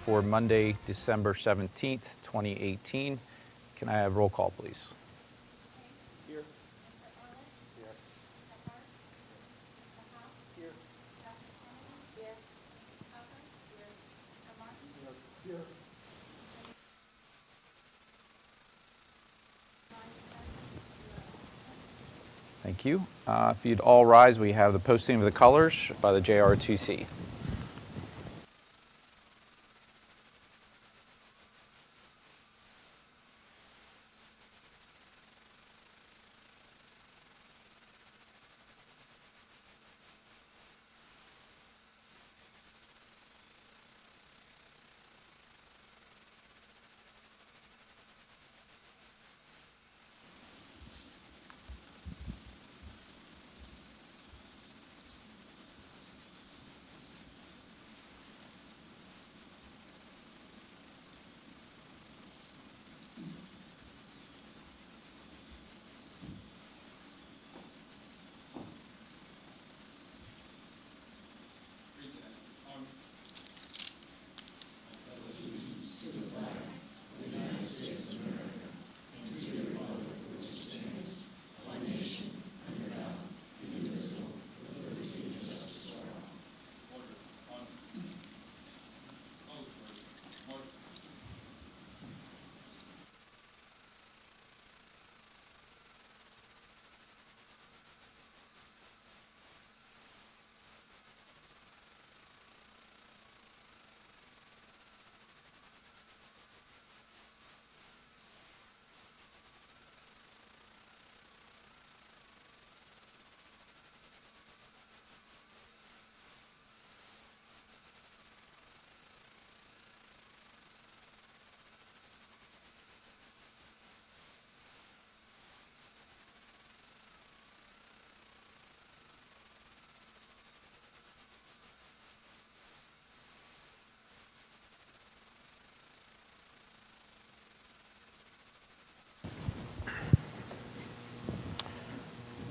for Monday, December 17th, 2018. Can I have roll call, please? Here. Here. Here. Thank you. If you'd all rise, we have the posting of the colors by the JROTC.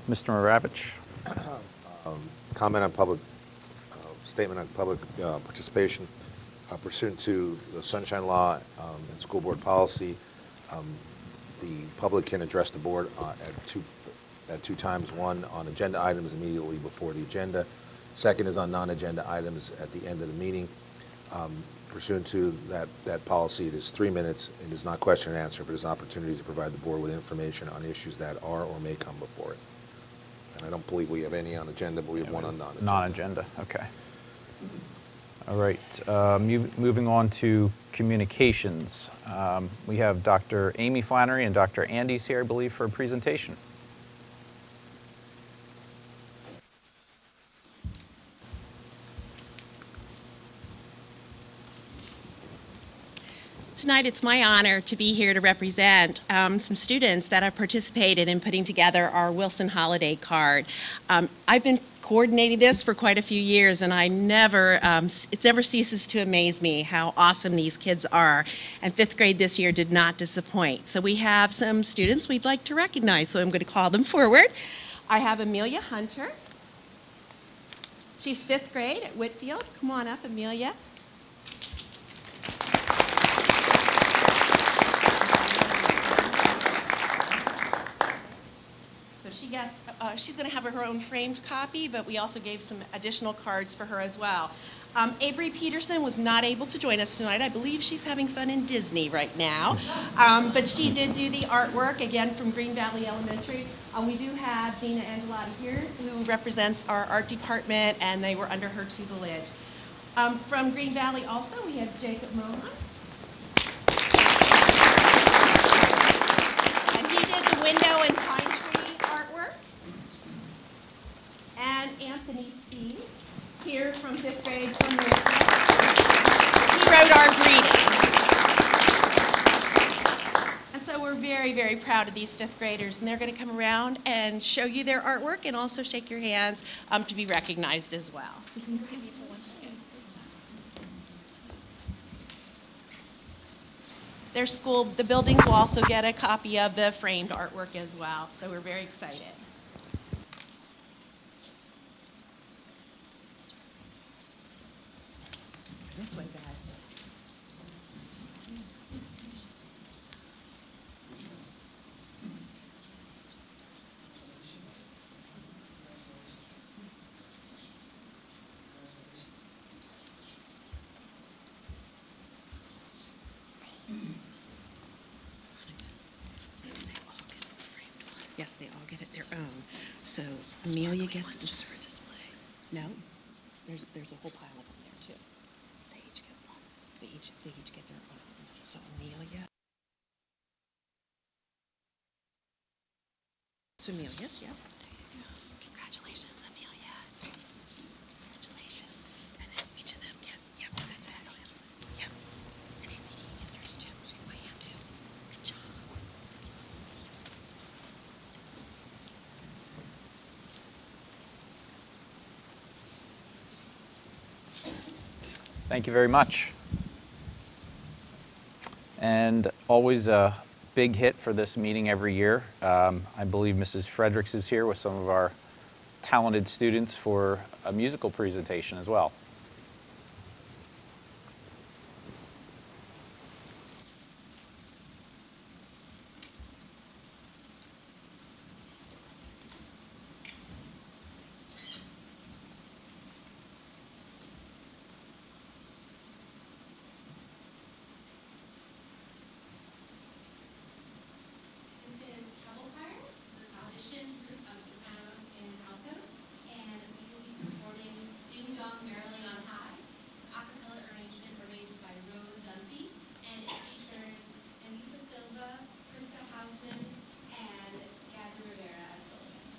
Mr. Maravich. Comment on public, statement on public participation. Pursuant to the Sunshine Law and school board policy, the public can address the board at two times. One on agenda items immediately before the agenda. Second is on non-agenda items at the end of the meeting. Pursuant to that policy, it is 3 minutes. It is not question and answer, but it's an opportunity to provide the board with information on issues that are or may come before it. And I don't believe we have any on agenda, but we have one on non-agenda. Non-agenda, okay. All right, moving on to communications. We have Dr. Amy Flannery and Dr. Andes here, I believe, for a presentation. Tonight it's my honor to be here to represent some students that have participated in putting together our Wilson Holiday Card. I've been coordinating this for quite a few years, and it never ceases to amaze me how awesome these kids are. And fifth grade this year did not disappoint. So we have some students we'd like to recognize, so I'm going to call them forward. I have Amelia Hunter. She's fifth grade at Whitfield. Come on up, Amelia. She's going to have her own framed copy, but we also gave some additional cards for her as well. Avery Peterson was not able to join us tonight. I believe she's having fun in Disney right now. But she did do the artwork, again, from Green Valley Elementary. We do have Gina Angelotti here, who represents our art department, and they were under her tutelage. From Green Valley also, we have Jacob Mohan. And he did the window and pine tree artwork. And Anthony Steve, here from fifth grade from Richmond. He wrote our greeting. And so we're very, very proud of these fifth graders, and they're going to come around and show you their artwork and also shake your hands to be recognized as well. So can you give me for 1 second? Their school, the buildings will also get a copy of the framed artwork as well, so we're very excited. This way, guys. Yes, they all get it their own. So Amelia gets this. No, there's a whole pile of them there too. They each get one. They each get their own. So Amelia. It's Amelia's, yeah. Congratulations, Amelia. Congratulations. And then each of them get, yep, that's it. Yep. And then you get yours too. Shake my hand too. Good job. Thank you very much. And always a big hit for this meeting every year. I believe Mrs. Fredericks is here with some of our talented students for a musical presentation as well. This is Trouble Pirates, the audition group of sopranos and altos, and we will be performing Ding Dong Merrily on High, a cappella arrangement arranged by Rose Dunphy, and it features Elisa Silva, Krista Hausman, and Gabby Rivera as soloists.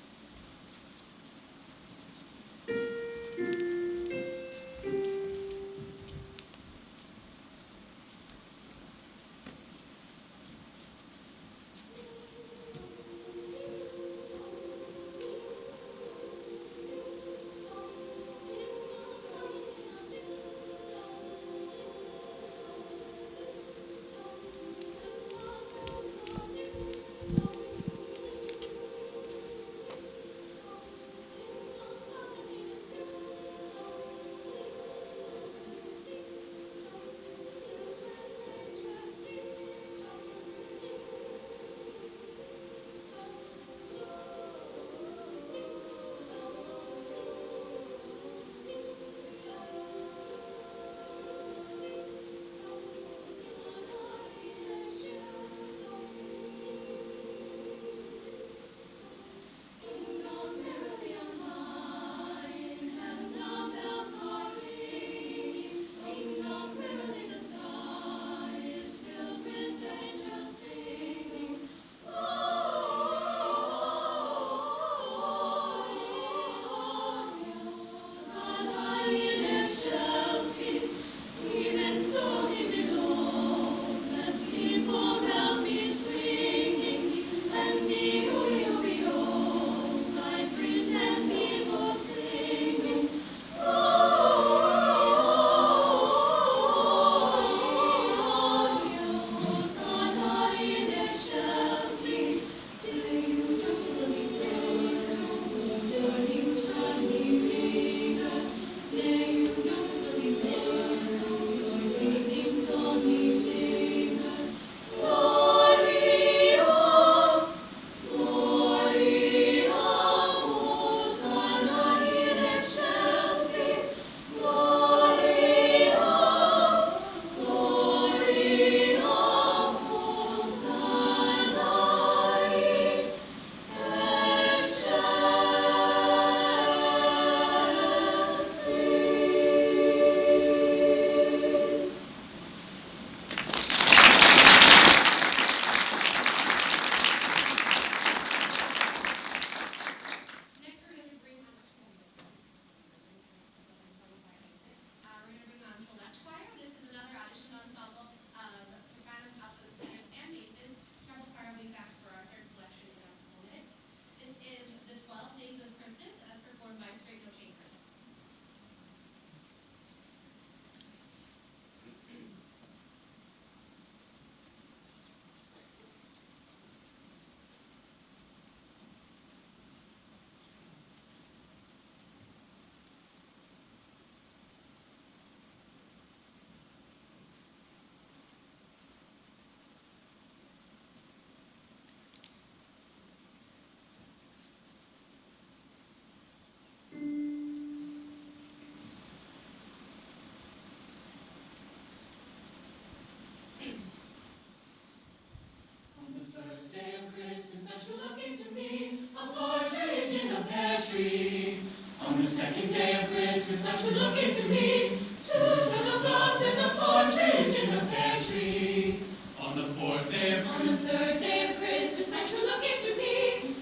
tree. On the second day of Christmas, won't you look into me? 2 turtle doves and a partridge in a pear tree. On the fourth day of On the third day of Christmas, won't you look into me?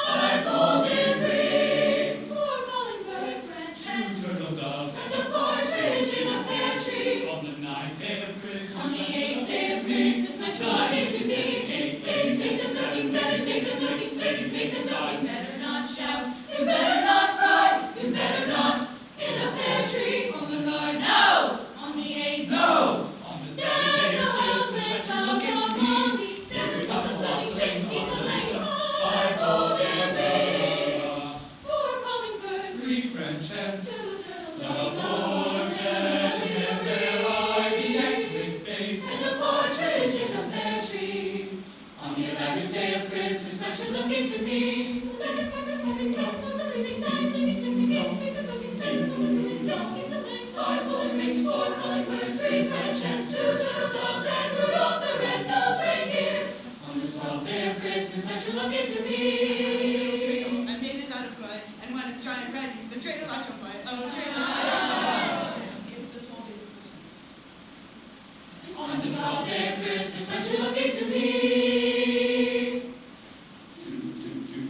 5 golden rings. 4 calling birds, and 2 turtle doves and a partridge in a pear tree. on the ninth day of Christmas. On the 8th day of Christmas, won't you look into me? 8 figs of sucking, 7 figs of looking, 6 figs of ducking. Better not shout, you better not cry, you better not in a pear tree. On the 9th, no. On the 8th, No! On the seventh day Santa of Claus Christmas, went let you look out into on me. the Santa Claus was 6 feet away. 5 golden rings. 4 calling birds, 3 French hens. 2 turtle The doves, horse and their ivy decked with face. and a partridge in a pear tree. On the 11th day of Christmas, let you look into me. 11 farmers having 10 sons, a living 9, living 6 again, 6 of looking, 7 sons, 6 feet of length, 5 golden rings, 4 calling birds, 3 French hens, 2 turtle doves, and Rudolph the red-nosed reindeer. On the 12th day of Christmas, let you look into me. I made it out of mud, and when it's dry and ready, the dreidel I shall fly. Oh, dreidel, it's the 12th day of Christmas. On the 12th day of Christmas, let you look into me. Toot, toot, toot,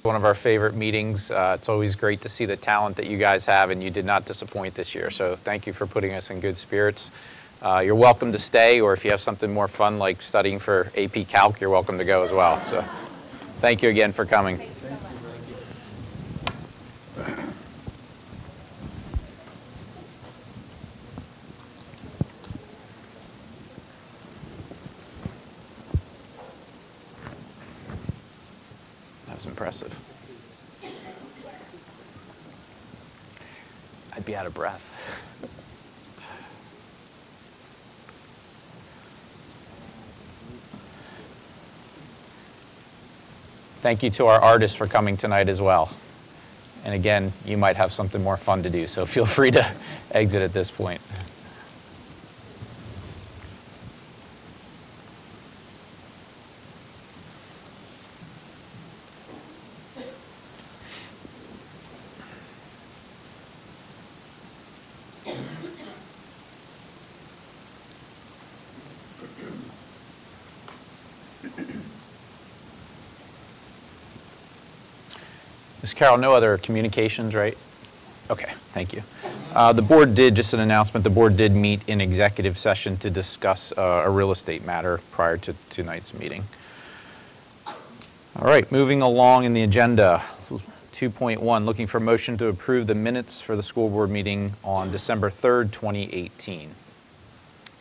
One of our favorite meetings. It's always great to see the talent that you guys have, and you did not disappoint this year. So thank you for putting us in good spirits. You're welcome to stay, or if you have something more fun like studying for AP Calc, you're welcome to go as well. So thank you again for coming. That was impressive. I'd be out of breath. Thank you to our artists for coming tonight as well. And again, you might have something more fun to do, so feel free to exit at this point. Ms. Carroll, no other communications, right? Okay, thank you. The board did, just an announcement, the board did meet in executive session to discuss a real estate matter prior to tonight's meeting. All right, moving along in the agenda, 2.1, looking for motion to approve the minutes for the school board meeting on December 3rd, 2018.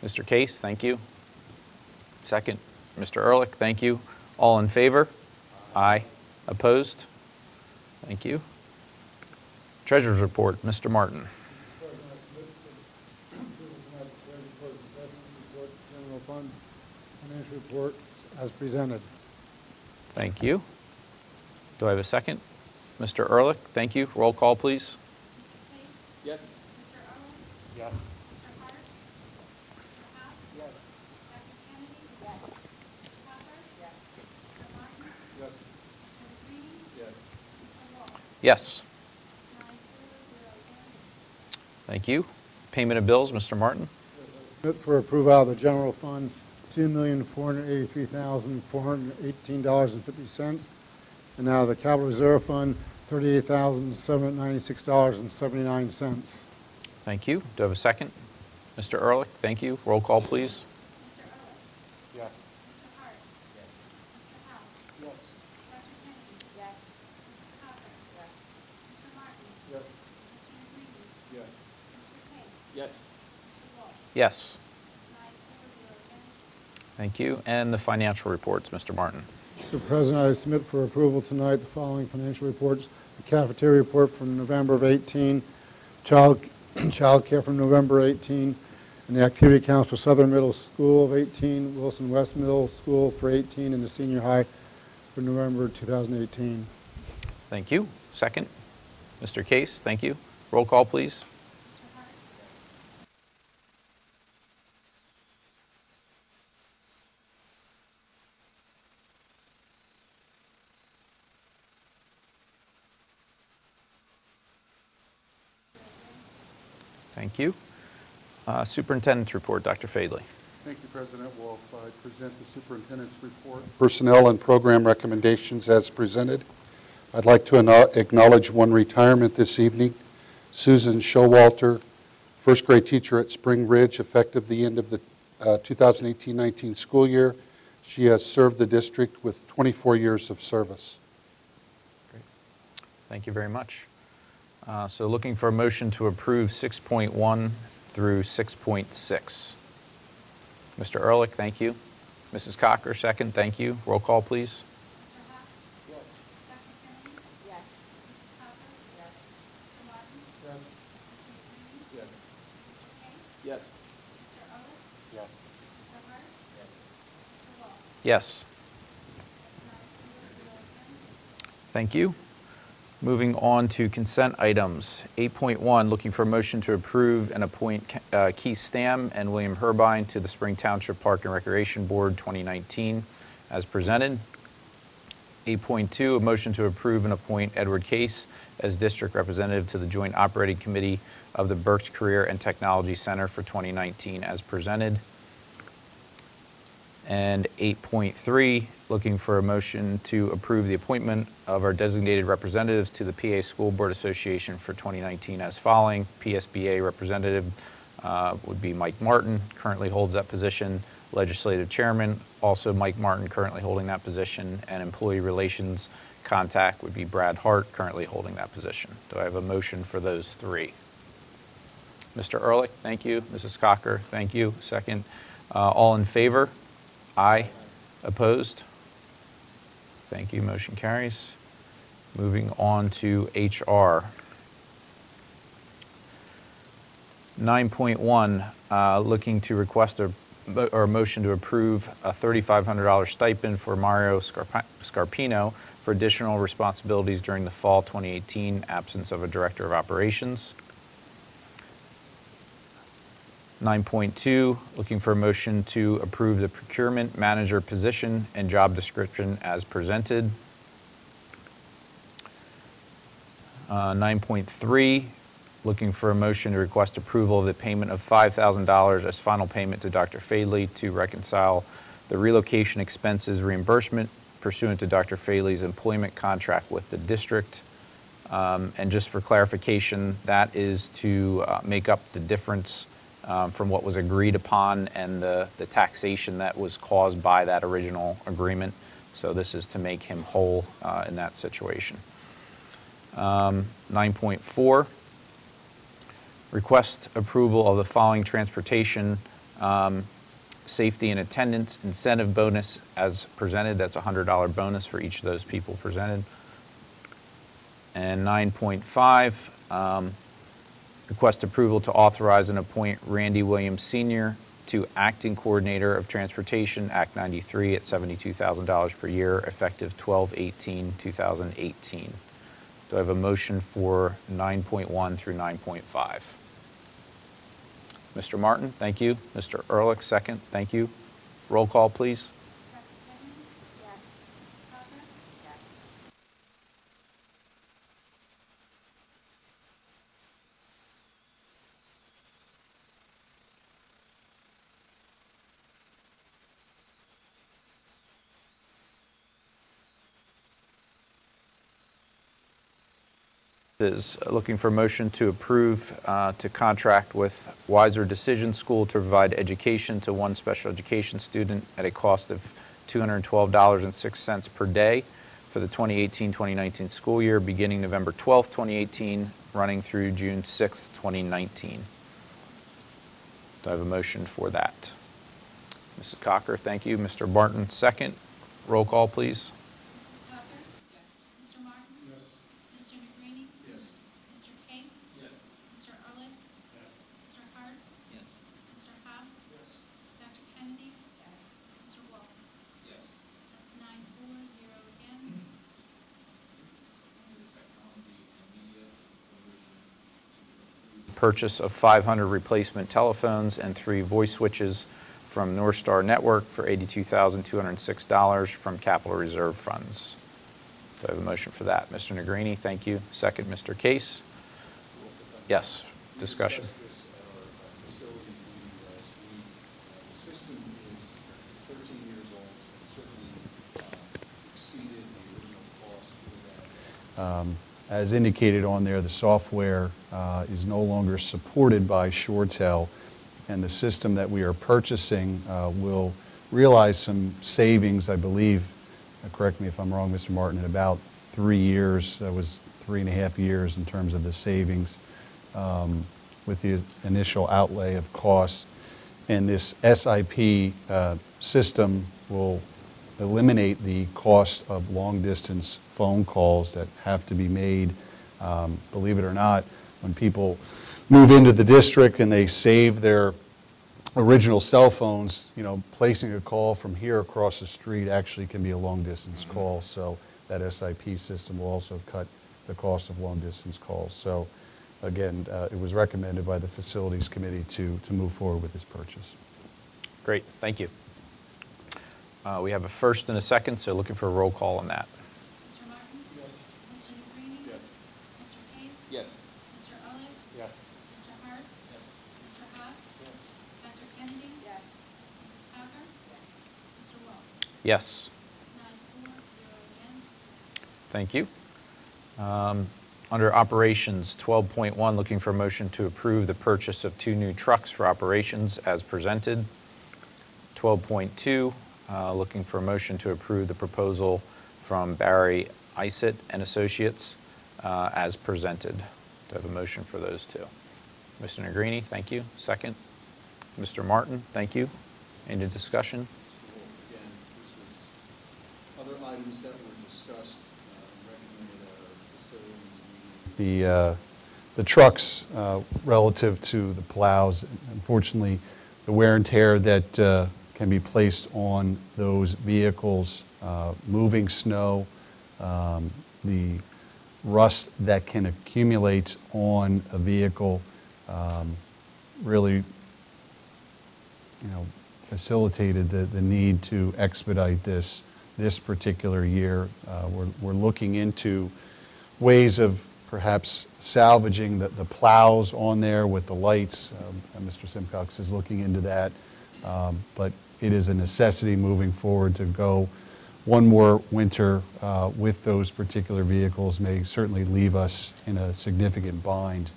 Mr. Case, thank you. Second, Mr. Ehrlich, thank you. All in favor? Aye. Opposed? Thank you. Treasurer's report, Mr. Martin. General fund financial report as presented. Thank you. Do I have a second? Mr. Ehrlich, thank you. Roll call, please. Yes. Yes. Yes. Thank you. Payment of bills, Mr. Martin. Submit for approval out of the general fund, $2,483,418.50. And out of the capital reserve fund, $38,796.79. Thank you. Do I have a second? Mr. Ehrlich, thank you. Roll call, please. Yes. Yes. Yes. Thank you. And the financial reports, Mr. Martin. Mr. President, I submit for approval tonight the following financial reports. The cafeteria report from November of 18, child care from November 18, and the activity accounts for Southern Middle School of 18, Wilson West Middle School for 18, and the senior high for November 2018. Thank you. Second, Mr. Case, thank you. Roll call, please. Thank you. Superintendent's report, Dr. Fadley. Thank you, President Wolf. I present the superintendent's report. Personnel and program recommendations as presented. I'd like to acknowledge one retirement this evening. Susan Showalter, first grade teacher at Spring Ridge, effective the end of the 2018-19 school year. She has served the district with 24 years of service. Great. Thank you very much. So looking for a motion to approve 6.1 through 6.6. Mr. Ehrlich, thank you. Mrs. Cocker, second, thank you. Roll call, please. Yes. Thank you. Moving on to consent items. 8.1, looking for a motion to approve and appoint Keith Stam and William Herbine to the Spring Township Park and Recreation Board 2019 as presented. 8.2, a motion to approve and appoint Edward Case as district representative to the Joint Operating Committee of the Berks Career and Technology Center for 2019 as presented. And 8.3, looking for a motion to approve the appointment of our designated representatives to the PA School Board Association for 2019 as following. PSBA representative would be Mike Martin, currently holds that position. Legislative chairman, also Mike Martin, currently holding that position. And employee relations contact would be Brad Hart, currently holding that position. Do I have a motion for those three? Mr. Ehrlich, thank you. Mrs. Cocker, thank you. Second. All in favor? Aye. Opposed? Thank you. Motion carries. Moving on to HR. 9.1, looking to request a motion to approve a $3,500 stipend for Mario Scarpino for additional responsibilities during the fall 2018 absence of a director of operations. 9.2, looking for a motion to approve the procurement manager position and job description as presented. 9.3, looking for a motion to request approval of the payment of $5,000 as final payment to Dr. Fadley to reconcile the relocation expenses reimbursement pursuant to Dr. Fadley's employment contract with the district. And just for clarification, that is to make up the difference from what was agreed upon and the taxation that was caused by that original agreement. So this is to make him whole in that situation. 9.4, request approval of the following transportation safety and attendance incentive bonus as presented. That's a $100 bonus for each of those people presented. And 9.5, request approval to authorize and appoint Randy Williams Sr. to Acting Coordinator of Transportation, Act 93 at $72,000 per year, effective 12/18/2018. Do I have a motion for 9.1 through 9.5? Mr. Martin, thank you. Mr. Ehrlich, second, thank you. Roll call, please. Is looking for a motion to approve to contract with Wiser Decision School to provide education to one special education student at a cost of $212.06 per day for the 2018-2019 school year, beginning November 12th, 2018, running through June 6th, 2019. Do I have a motion for that? Mrs. Cocker, thank you. Mr. Martin, second. Roll call, please. Mrs. Cocker? Yes. Mr. Martin? Yes. Mr. McGraney? Yes. Mr. Case? Yes. Mr. Ehrlich? Yes. Mr. Hart? Yes. Mr. Hobb? Yes. Dr. Kennedy? Yes. Mr. Wolf? Yes. That's 9-4, 0 against. Purchase of 500 replacement telephones and 3 voice switches from North Star Network for $82,206 from capital reserve funds. Do I have a motion for that? Mr. Negrini, thank you. Second, Mr. Case. Yes, discussion. We discussed this at our facilities meeting last week. The system is 13 years old, so it certainly exceeded the original cost for that. As indicated on there, the software is no longer supported by ShoreTel, and the system that we are purchasing will realize some savings, I believe, correct me if I'm wrong, Mr. Martin, in about 3 years. That was 3.5 years in terms of the savings with the initial outlay of costs. And this SIP system will eliminate the cost of long-distance phone calls that have to be made. Believe it or not, when people move into the district and they save their original cell phones, you know, placing a call from here across the street actually can be a long-distance call. So that SIP system will also cut the cost of long-distance calls. So again, it was recommended by the Facilities Committee to move forward with this purchase. Great, thank you. We have a first and a second, so looking for a roll call on that. Mr. Martin? Yes. Mr. McGraney? Yes. Mr. Case? Yes. Mr. Ehrlich? Yes. Mr. Hart? Yes. Mr. Hobb? Yes. Dr. Kennedy? Yes. Mrs. Cocker? Yes. Mr. Wolf? Yes, 9-4, 0 against. thank you. Under operations, 12.1, looking for a motion to approve the purchase of 2 new trucks for operations as presented. 12.2, looking for a motion to approve the proposal from Barry Isett and Associates as presented. Do I have a motion for those 2? Mr. Negrini, thank you. Second. Mr. Martin, thank you. Any discussion? Again, this was other items that were discussed and recommended at our facilities meeting. The trucks relative to the plows, unfortunately, the wear and tear that can be placed on those vehicles, moving snow, the rust that can accumulate on a vehicle really, facilitated the need to expedite this particular year. We're looking into ways of perhaps salvaging the plows on there with the lights. And Mr. Simcox is looking into that. But it is a necessity moving forward to go one more winter with those particular vehicles. May certainly leave us in a significant bind.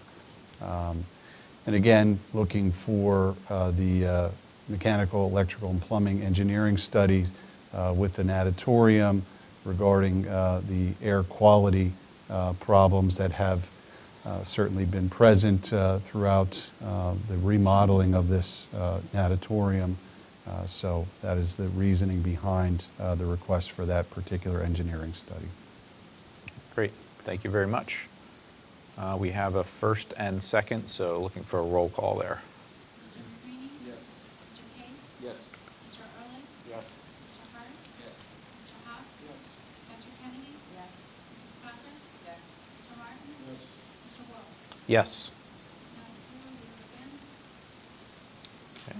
And again, looking for the mechanical, electrical, and plumbing engineering study with the natatorium regarding the air quality problems that have certainly been present throughout the remodeling of this natatorium. So that is the reasoning behind the request for that particular engineering study. Great, thank you very much. We have a first and second, so looking for a roll call there. Mr. McGraney? Yes. Mr. Case? Yes. Mr. Ehrlich? Yes. Mr. Hart? Yes. Mr. Hobb? Yes. Dr. Kennedy? Yes. Mrs. Cocker? Yes. Mr. Martin? Yes. Mr. Wolf? Yes. 9-4, 0 against. Okay.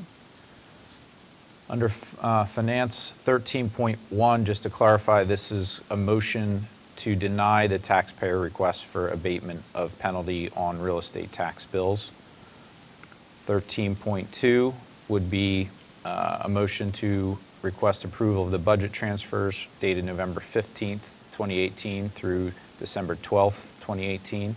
Under Finance 13.1, just to clarify, this is a motion to deny the taxpayer request for abatement of penalty on real estate tax bills. 13.2 would be a motion to request approval of the budget transfers dated November 15th, 2018 through December 12th, 2018.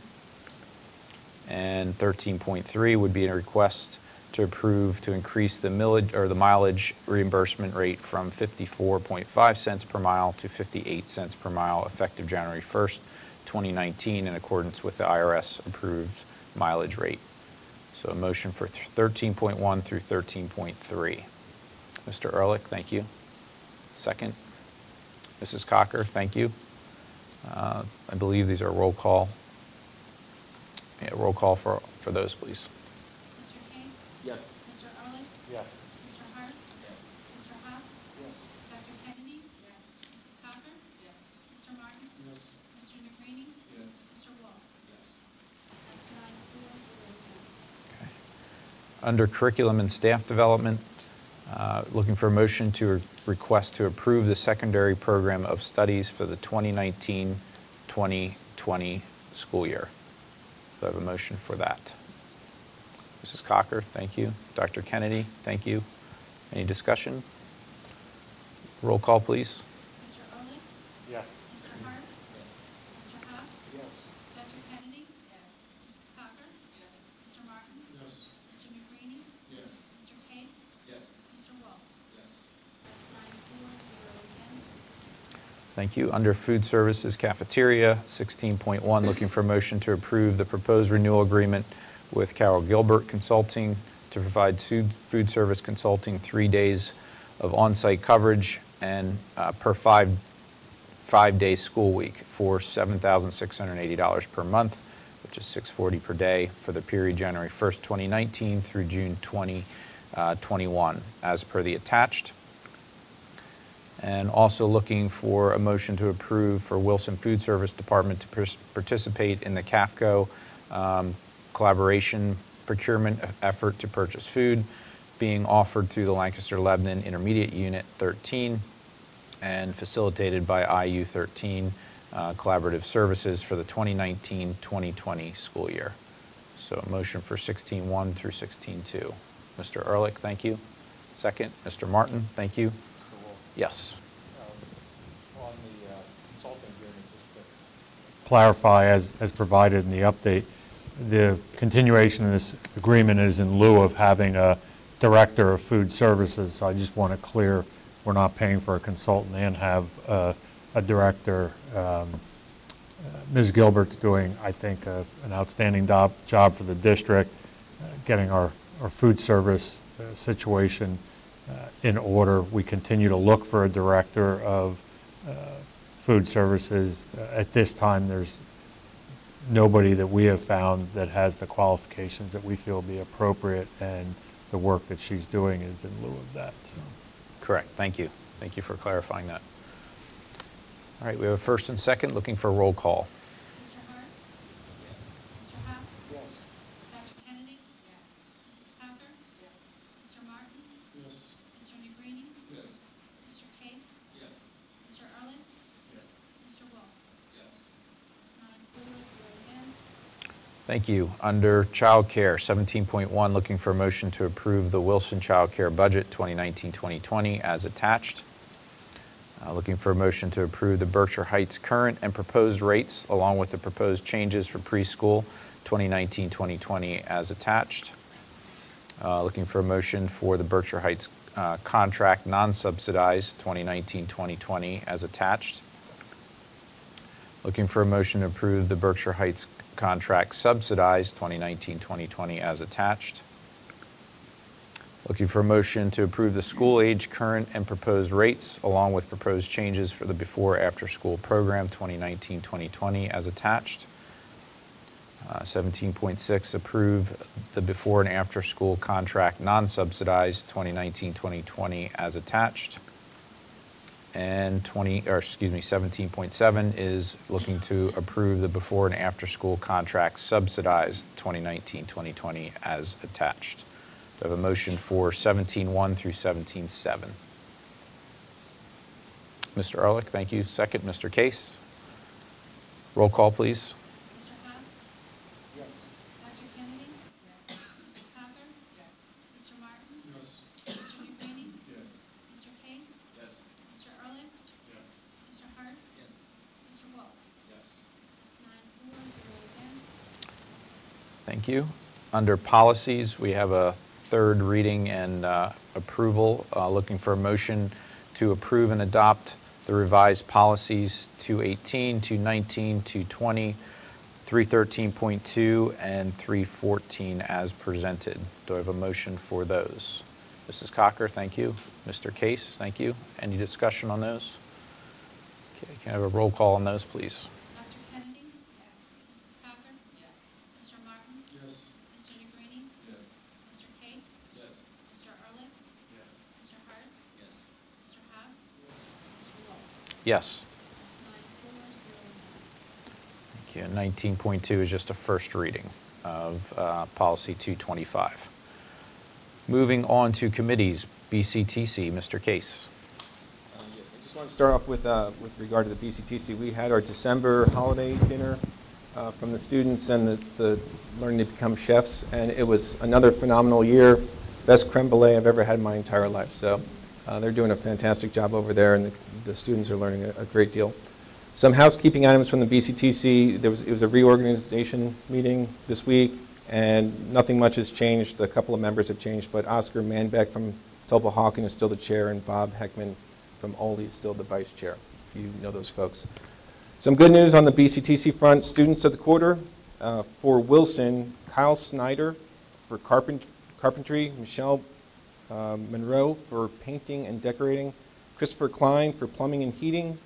And 13.3 would be a request to approve to increase the millage or the mileage reimbursement rate from 54.5 cents per mile to 58 cents per mile effective January 1st, 2019 in accordance with the IRS approved mileage rate. So a motion for 13.1 through 13.3. Mr. Ehrlich, thank you. Second. Mrs. Cocker, thank you. I believe these are roll call. Yeah, roll call for those, please. Mr. King? Yes. Mr. Ehrlich? Yes. Mr. Hart? Yes. Mr. Haas? Yes. Dr. Kennedy? Yes. Mrs. Cocker? Yes. Mr. Martin? Yes. Mr. Negrini? Yes. Mr. Wolf? Yes. That's 9-4, 0 against. Under curriculum and staff development, looking for a motion to request to approve the secondary program of studies for the 2019-2020 school year. Do I have a motion for that? Mrs. Cocker, thank you. Dr. Kennedy, thank you. Any discussion? Roll call, please. Mr. Ehrlich? Yes. Mr. Hart? Yes. Mr. Haas? Yes. Dr. Kennedy? Yes. Mrs. Cocker? Yes. Mr. Martin? Yes. Mr. Negrini? Yes. Mr. Case? Yes. Mr. Wolf? Yes. That's 9-4, 0 against. Thank you. Under food services cafeteria, 16.1, looking for a motion to approve the proposed renewal agreement with Carol Gilbert Consulting to provide food service consulting 3 days of on-site coverage and per five-day school week for $7,680 per month, which is $640 per day for the period January 1st, 2019 through June 2021, as per the attached. And also looking for a motion to approve for Wilson Food Service Department to participate in the CAFCO collaboration procurement effort to purchase food being offered through the Lancaster-Lebanon Intermediate Unit 13 and facilitated by IU 13 Collaborative Services for the 2019-2020 school year. So a motion for 16.1 through 16.2. Mr. Ehrlich, thank you. Second, Mr. Martin, thank you. Mr. Wolf, Yes. on the consulting agreement, just to clarify, as provided in the update, the continuation of this agreement is in lieu of having a director of food services. So I just want to clear, we're not paying for a consultant and have a director. Ms. Gilbert's doing, I think, an outstanding job for the district, getting our food service situation in order. We continue to look for a director of food services. At this time, there's nobody that we have found that has the qualifications that we feel will be appropriate, and the work that she's doing is in lieu of that. So. Correct. Thank you. Thank you for clarifying that. All right, we have a first and second, looking for a roll call. Mr. Hart? Yes. Mr. Haas? Yes. Dr. Kennedy? Yes. Mrs. Cocker? Yes. Mr. Martin? Yes. Mr. Negrini? Yes. Mr. Case? Yes. Mr. Ehrlich? Yes. Mr. Wolf? Yes. That's 9-4, 0 against. Thank you. Under child care, 17.1, looking for a motion to approve the Wilson Child Care Budget 2019-2020 as attached. Looking for a motion to approve the Berkshire Heights current and proposed rates along with the proposed changes for preschool 2019-2020 as attached. Looking for a motion for the Berkshire Heights contract non-subsidized 2019-2020 as attached. Looking for a motion to approve the Berkshire Heights contract subsidized 2019-2020 as attached. Looking for a motion to approve the school age current and proposed rates along with proposed changes for the before-after school program 2019-2020 as attached. 17.6, approve the before and after school contract non-subsidized 2019-2020 as attached. And 17.7 is looking to approve the before and after school contract subsidized 2019-2020 as attached. Do I have a motion for 17.1 through 17.7? Mr. Ehrlich, thank you. Second, Mr. Case. Roll call, please. Mr. Haas? Yes. Dr. Kennedy? Yes. Mrs. Cocker? Yes. Mr. Martin? Yes. Mr. Negrini? Yes. Mr. Case? Yes. Mr. Ehrlich? Yes. Mr. Hart? Yes. Mr. Wolf? Yes. That's 9-4, 0 against. Thank you. Under policies, we have a third reading and approval. Looking for a motion to approve and adopt the revised policies 218, 219, 220, 313.2 and 314 as presented. Do I have a motion for those? Mrs. Cocker, thank you. Mr. Case, thank you. Any discussion on those? Okay, can I have a roll call on those, please? Dr. Kennedy? Yes. Mrs. Cocker? Yes. Mr. Martin? Yes. Mr. Negrini? Yes. Mr. Case? Yes. Mr. Ehrlich? Yes. Mr. Hart? Yes. Mr. Howe? Mr. Wolf? Yes. That's 9-4, 0, Thank you. 19.2 is just a first reading of Policy 225. Moving on to committees, BCTC, Mr. Case. Yes, I just want to start off with regard to the BCTC. We had our December holiday dinner from the students and the learning to become chefs, and it was another phenomenal year. Best creme brulee I've ever had in my entire life. So they're doing a fantastic job over there, and the students are learning a great deal. Some housekeeping items from the BCTC. It was a reorganization meeting this week, and nothing much has changed. A couple of members have changed, but Oscar Manbeck from Topahawken is still the chair, and Bob Heckman from Oley is still the vice chair, if you know those folks. Some good news on the BCTC front. Students of the quarter for Wilson, Kyle Snyder for carpentry, Michelle Monroe for painting and decorating, Christopher Klein for plumbing and heating,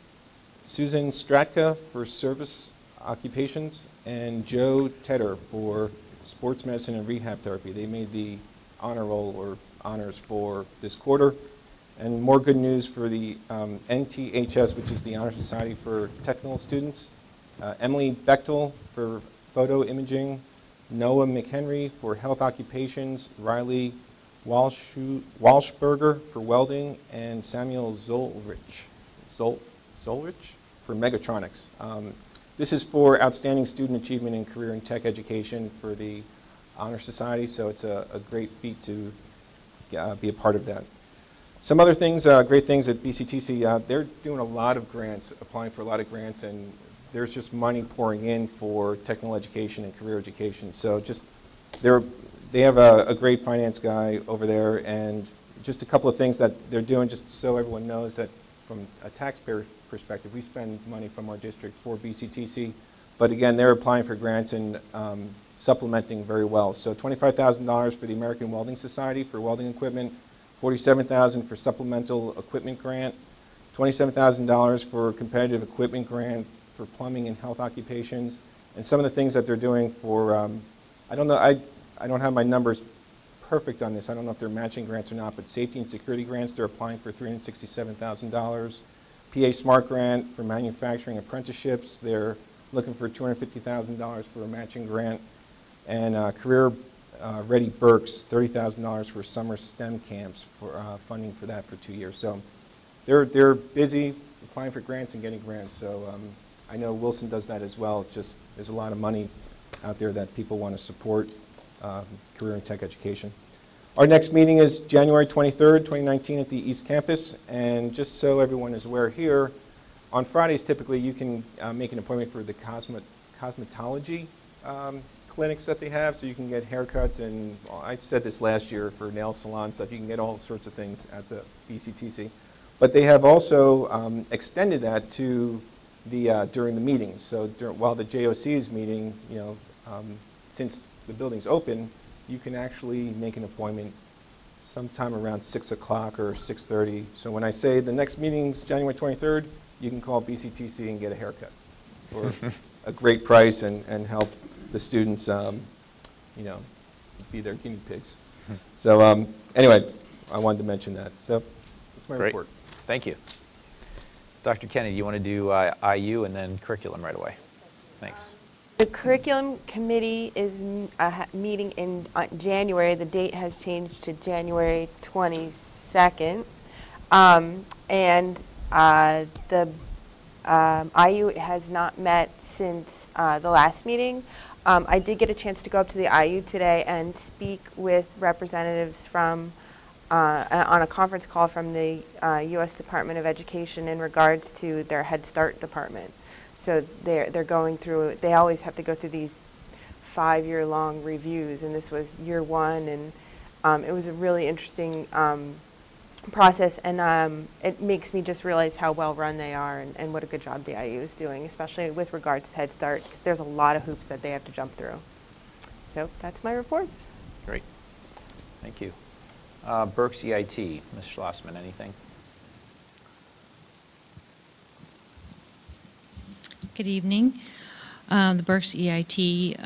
Susan Stratka for service occupations, and Joe Tedder for sports medicine and rehab therapy. They made the honor roll or honors for this quarter. And more good news for the NTHS, which is the Honor Society for Technical Students. Emily Bechtel for photo imaging, Noah McHenry for health occupations, Riley Walshberger for welding, and Samuel Zolrich for Megatronics. This is for outstanding student achievement in career and tech education for the Honor Society, so it's a great feat to be a part of that. Some other things, great things at BCTC, they're doing a lot of grants, applying for a lot of grants, and there's just money pouring in for technical education and career education. So just, they have a great finance guy over there, and just a couple of things that they're doing, just so everyone knows that from a taxpayer perspective, we spend money from our district for BCTC, but again, they're applying for grants and supplementing very well. So $25,000 for the American Welding Society for welding equipment, $47,000 for supplemental equipment grant, $27,000 for competitive equipment grant for plumbing and health occupations, and some of the things that they're doing for, I don't know, I don't have my numbers perfect on this. I don't know if they're matching grants or not, but safety and security grants, they're applying for $367,000. PA Smart Grant for manufacturing apprenticeships, they're looking for $250,000 for a matching grant. And Career Ready Berks, $30,000 for summer STEM camps for funding for that for 2 years. So they're busy applying for grants and getting grants. So I know Wilson does that as well. It's just there's a lot of money out there that people want to support career and tech education. Our next meeting is January 23rd, 2019 at the East Campus. And just so everyone is aware here, on Fridays typically you can make an appointment for the cosmetology clinics that they have, so you can get haircuts, and well, I said this last year for nail salon stuff, you can get all sorts of things at the BCTC. But they have also extended that to the during the meetings. So while the JOC is meeting, you know, since the building's open, you can actually make an appointment sometime around 6 o'clock or 6:30. So when I say the next meeting's January 23rd, you can call BCTC and get a haircut for a great price and help the students, you know, be their guinea pigs. So anyway, I wanted to mention that. So that's my report. Thank you. Dr. Kennedy, you want to do IU and then curriculum right away? Thanks. The curriculum committee is meeting in January. The date has changed to January 22nd. The IU has not met since the last meeting. I did get a chance to go up to the IU today and speak with representatives from, on a conference call from the U.S. Department of Education in regards to their Head Start department. So they're going through, they always have to go through these 5-year-long reviews, and this was year 1, and it was a really interesting process, and it makes me just realize how well run they are and what a good job the IU is doing, especially with regards to Head Start, because there's a lot of hoops that they have to jump through. So that's my reports. Great. Thank you. Berks EIT, Ms. Schlossman, anything? Good evening. The Berks EIT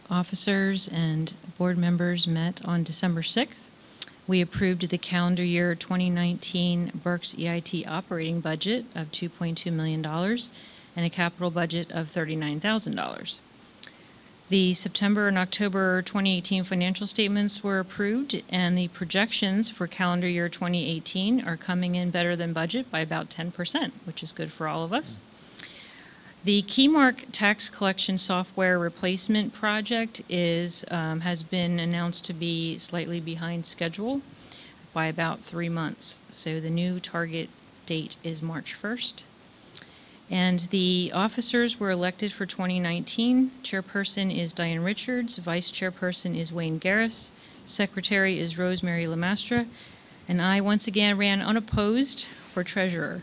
officers and board members met on December 6th. We approved the calendar year 2019 Berks EIT operating budget of $2.2 million and a capital budget of $39,000. The September and October 2018 financial statements were approved, and the projections for calendar year 2018 are coming in better than budget by about 10%, which is good for all of us. The Keymark tax collection software replacement project has been announced to be slightly behind schedule by about 3 months. So the new target date is March 1st. And the officers were elected for 2019. Chairperson is Diane Richards, Vice Chairperson is Wayne Garris, Secretary is Rosemary Lamastra, and I once again ran unopposed for Treasurer.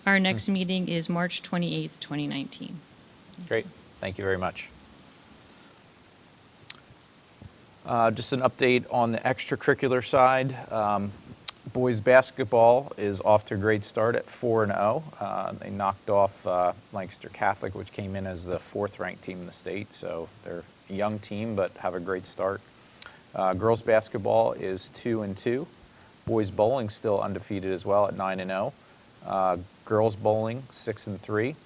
Our next meeting is March 28th, 2019. Great. Thank you very much. Just an update on the extracurricular side. Boys basketball is off to a great start at 4-0. They knocked off Lancaster Catholic, which came in as the 4th-ranked team in the state. So they're a young team, but have a great start. Girls basketball is 2-2. Boys bowling still undefeated as well at 9-0. Girls bowling 6-3.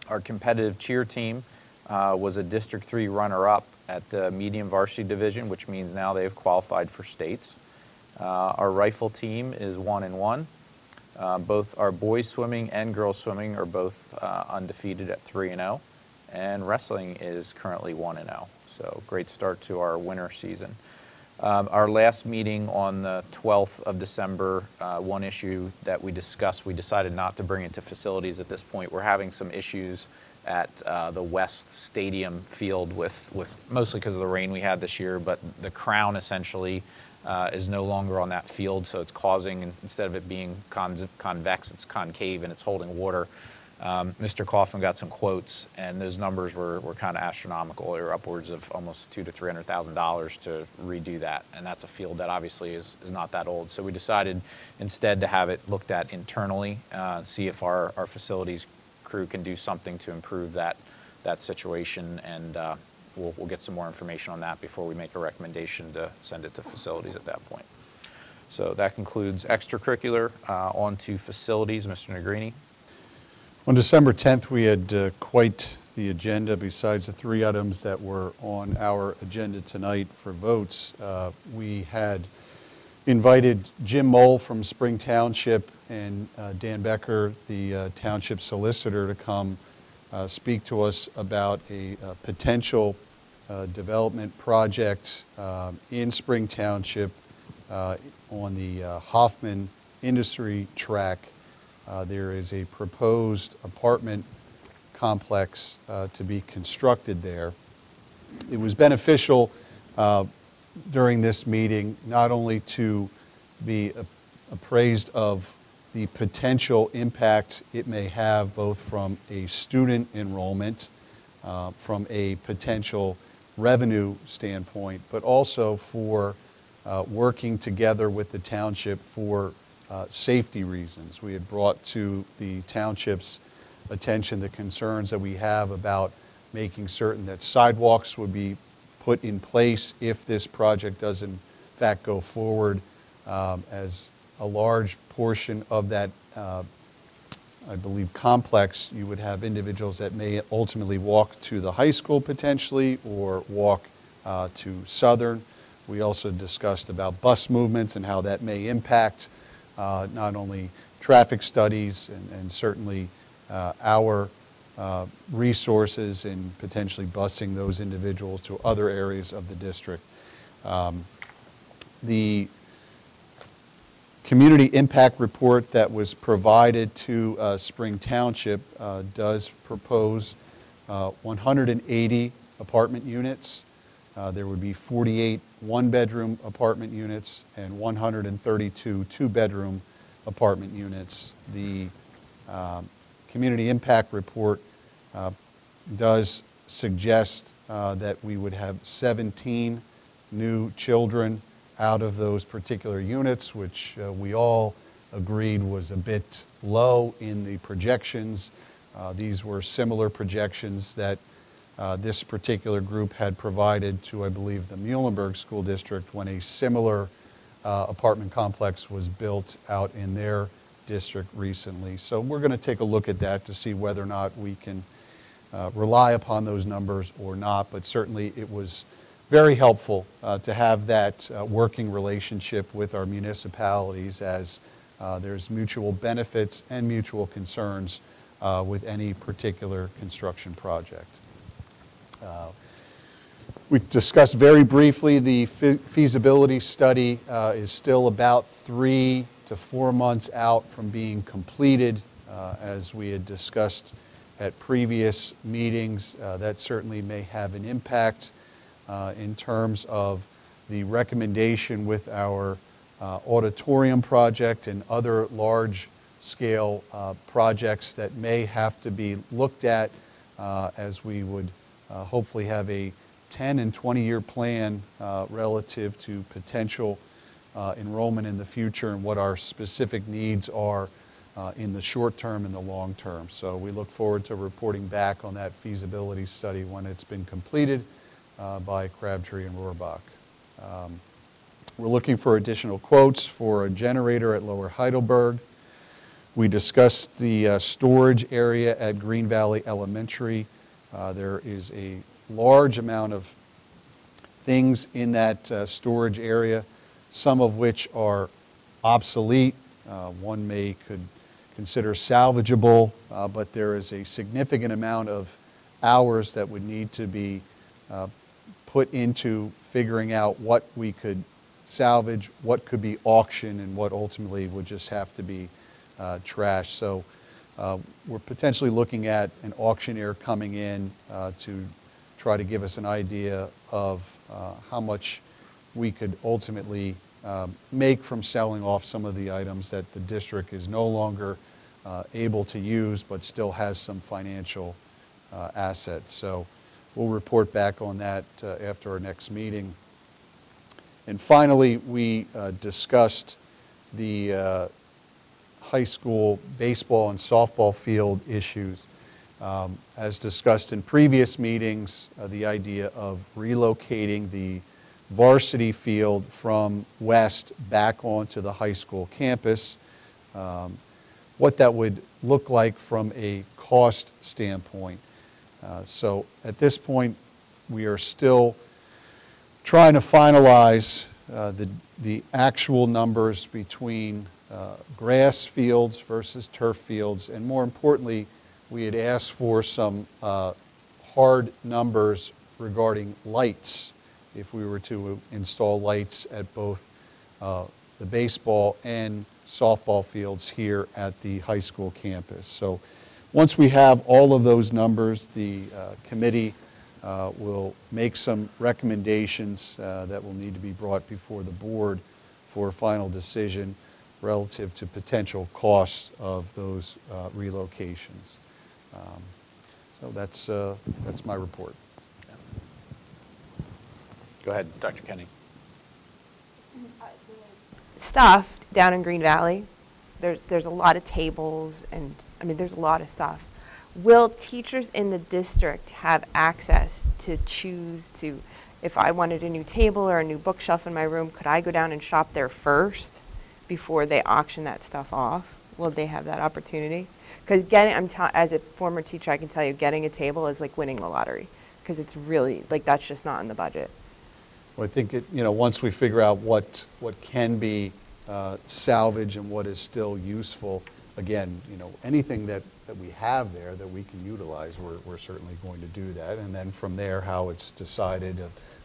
Our competitive cheer team was a District 3 runner-up at the medium varsity division, which means now they've qualified for states. Our rifle team is 1-1. Both our boys swimming and girls swimming are both undefeated at 3-0. And wrestling is currently 1-0. So great start to our winter season. Our last meeting on the 12th of December, one issue that we discussed, we decided not to bring it to facilities at this point. We're having some issues at the West Stadium field with mostly because of the rain we had this year, but the crown essentially is no longer on that field, so it's causing, instead of it being convex, it's concave and it's holding water. Mr. Kaufman got some quotes, and those numbers were kind of astronomical. They were upwards of almost $200,000 to $300,000 to redo that, and that's a field that obviously is not that old. So we decided instead to have it looked at internally, see if our facilities crew can do something to improve that situation, and we'll get some more information on that before we make a recommendation to send it to facilities at that point. So that concludes extracurricular. On to facilities. Mr. Negrini. On December 10th, we had quite the agenda. Besides the 3 items that were on our agenda tonight for votes, we had invited Jim Mole from Spring Township and Dan Becker, the township solicitor, to come speak to us about a potential development project in Spring Township on the Hoffman Industry Track. There is a proposed apartment complex to be constructed there. It was beneficial during this meeting not only to be appraised of the potential impact it may have both from a student enrollment, from a potential revenue standpoint, but also for working together with the township for safety reasons. We had brought to the township's attention the concerns that we have about making certain that sidewalks would be put in place if this project does in fact go forward, as a large portion of that, I believe, complex, you would have individuals that may ultimately walk to the high school potentially or walk to Southern. We also discussed about bus movements and how that may impact not only traffic studies and certainly our resources in potentially busing those individuals to other areas of the district. The community impact report that was provided to Spring Township does propose 180 apartment units. There would be 48 one-bedroom apartment units and 132 two-bedroom apartment units. The Community Impact Report does suggest that we would have 17 new children out of those particular units, which we all agreed was a bit low in the projections. These were similar projections that this particular group had provided to, I believe, the Muhlenberg School District when a similar apartment complex was built out in their district recently. So we're going to take a look at that to see whether or not we can rely upon those numbers or not, but certainly it was very helpful to have that working relationship with our municipalities, as there's mutual benefits and mutual concerns with any particular construction project. We discussed very briefly the feasibility study is still about 3 to 4 months out from being completed. As we had discussed at previous meetings, that certainly may have an impact in terms of the recommendation with our auditorium project and other large-scale projects that may have to be looked at as we would hopefully have a 10 and 20-year plan relative to potential enrollment in the future and what our specific needs are in the short term and the long term. So we look forward to reporting back on that feasibility study when it's been completed by Crabtree and Rohrbach. We're looking for additional quotes for a generator at Lower Heidelberg. We discussed the storage area at Green Valley Elementary. There is a large amount of things in that storage area, some of which are obsolete. One could consider salvageable, but there is a significant amount of hours that would need to be put into figuring out what we could salvage, what could be auctioned, and what ultimately would just have to be trashed. So we're potentially looking at an auctioneer coming in to try to give us an idea of how much we could ultimately make from selling off some of the items that the district is no longer able to use but still has some financial assets. So we'll report back on that after our next meeting. And finally, we discussed the high school baseball and softball field issues. As discussed in previous meetings, the idea of relocating the varsity field from west back onto the high school campus, what that would look like from a cost standpoint. So at this point, we are still trying to finalize the actual numbers between grass fields versus turf fields, and more importantly, we had asked for some hard numbers regarding lights, if we were to install lights at both the baseball and softball fields here at the high school campus. So once we have all of those numbers, the committee will make some recommendations that will need to be brought before the board for a final decision relative to potential costs of those relocations. So that's my report. Go ahead, Dr. Kenny. Stuff down in Green Valley, there's a lot of tables, and I mean there's a lot of stuff. Will teachers in the district have access to choose to, if I wanted a new table or a new bookshelf in my room, could I go down and shop there first before they auction that stuff off? Will they have that opportunity? Because as a former teacher, I can tell you, getting a table is like winning the lottery, because it's really, like, that's just not in the budget. Well, I think once we figure out what can be salvage and what is still useful, again, anything that we have there that we can utilize, we're certainly going to do that. And then from there, how it's decided